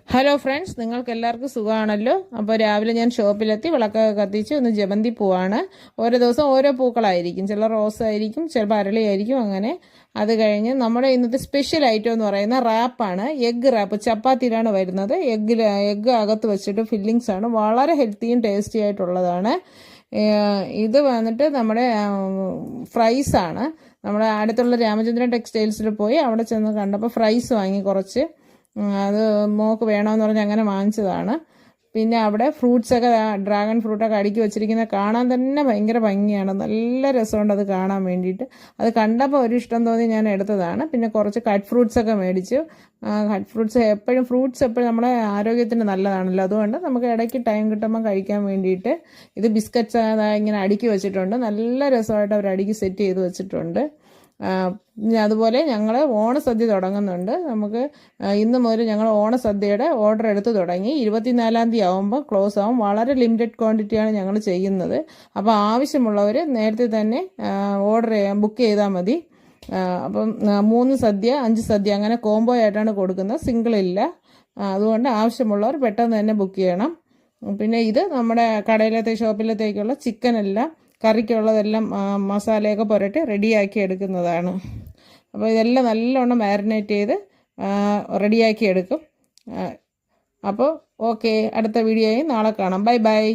Hello friends, നിങ്ങൾക്ക് എല്ലാവർക്കും സുഖമാണല്ലോ. അപ്പോൾ രാവിലെ ഞാൻ ഷോപ്പിലെത്തി വിളക്കൊക്കെ കത്തിച്ച് ഒന്ന് ജമന്തി പൂവാണ്. ഓരോ ദിവസം ഓരോ പൂക്കളായിരിക്കും, ചില റോസ് ആയിരിക്കും, ചിലപ്പോൾ അരളിയായിരിക്കും. അങ്ങനെ അത് കഴിഞ്ഞ് നമ്മുടെ ഇന്നത്തെ സ്പെഷ്യൽ ഐറ്റം എന്ന് പറയുന്ന റാപ്പാണ്. എഗ്ഗ് റാപ്പ് ചപ്പാത്തിയിലാണ് വരുന്നത്. എഗ്ഗ് അകത്ത് വെച്ചിട്ട് ഫില്ലിങ്സ് ആണ്. വളരെ ഹെൽത്തിയും ടേസ്റ്റി ആയിട്ടുള്ളതാണ്. ഇത് വന്നിട്ട് നമ്മുടെ ഫ്രൈസാണ്. നമ്മുടെ അടുത്തുള്ള രാമചന്ദ്രൻ ടെക്സ്റ്റൈൽസിൽ പോയി അവിടെ ചെന്ന് കണ്ടപ്പോൾ ഫ്രൈസ് വാങ്ങി കുറച്ച്. അത് മോക്ക് വേണമെന്ന് പറഞ്ഞ് അങ്ങനെ വാങ്ങിച്ചതാണ്. പിന്നെ അവിടെ ഫ്രൂട്ട്സൊക്കെ, ഡ്രാഗൺ ഫ്രൂട്ടൊക്കെ അടുക്കി വെച്ചിരിക്കുന്നത് കാണാൻ തന്നെ ഭയങ്കര ഭംഗിയാണ്. നല്ല രസമുണ്ട് അത് കാണാൻ വേണ്ടിയിട്ട്. അത് കണ്ടപ്പോൾ ഒരു ഇഷ്ടം തോന്നി ഞാൻ എടുത്തതാണ്. പിന്നെ കുറച്ച് കട്ട് ഫ്രൂട്ട്സൊക്കെ മേടിച്ചു. കട്ട് ഫ്രൂട്ട്സ് എപ്പോഴും നമ്മുടെ ആരോഗ്യത്തിന് നല്ലതാണല്ലോ. അതുകൊണ്ട് നമുക്ക് ഇടയ്ക്ക് ടൈം കിട്ടുമ്പോൾ കഴിക്കാൻ വേണ്ടിയിട്ട് ഇത് ബിസ്ക്കറ്റ്സ് ഇങ്ങനെ അടുക്കി വെച്ചിട്ടുണ്ട്. നല്ല രസമായിട്ട് അവർ അടുക്കി സെറ്റ് ചെയ്ത് വെച്ചിട്ടുണ്ട്. അതുപോലെ ഞങ്ങൾ ഓണസദ്യ തുടങ്ങുന്നുണ്ട്. നമുക്ക് ഇന്ന് മുതൽ ഞങ്ങൾ ഓണസദ്യയുടെ ഓർഡർ എടുത്ത് തുടങ്ങി. 24-ാം തീയതി ആകുമ്പോൾ ക്ലോസ് ആവും. വളരെ ലിമിറ്റഡ് ക്വാണ്ടിറ്റിയാണ് ഞങ്ങൾ ചെയ്യുന്നത്. അപ്പോൾ ആവശ്യമുള്ളവർ നേരത്തെ തന്നെ ബുക്ക് ചെയ്താൽ മതി. അപ്പം 3 സദ്യ 5 സദ്യ അങ്ങനെ കോംബോ ആയിട്ടാണ് കൊടുക്കുന്നത്, സിംഗിൾ ഇല്ല. അതുകൊണ്ട് ആവശ്യമുള്ളവർ പെട്ടെന്ന് തന്നെ ബുക്ക് ചെയ്യണം. പിന്നെ ഇത് നമ്മുടെ ഷോപ്പിലത്തേക്കുള്ള ചിക്കനെല്ലാം കറിക്കുള്ളതെല്ലാം മസാലയൊക്കെ പുരട്ടി റെഡിയാക്കി എടുക്കുന്നതാണ്. അപ്പോൾ ഇതെല്ലാം നല്ലോണം മാരിനേറ്റ് ചെയ്ത് റെഡിയാക്കി എടുക്കും. അപ്പോൾ ഓക്കെ, അടുത്ത വീഡിയോയും നാളെ കാണാം. Bye bye.